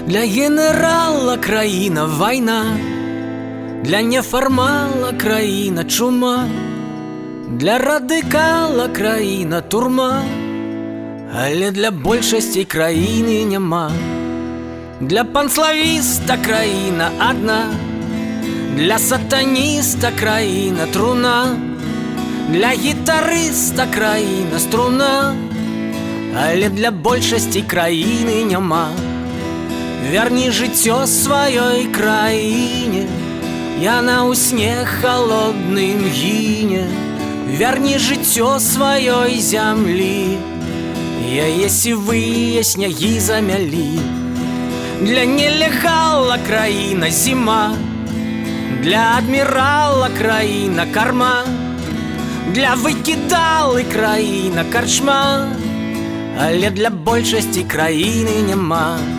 Для генерала країна війна, для нефармала країна чума, для радикала країна турма, але для большасці країны няма. Для панславіста краіна адна, для сатаніста краіна труна, для гітарыста краіна струна, але для большасці краіны няма. Верні жыццё сваёй краіне, яна ў снег холодным гіне. Верні жыццё сваёй зямлі, яе сівыя снягі замялі. Для нелегала краіна зіма, для адмірала краіна карма, для выкідалы краіна карчма, але для большасці краіны няма.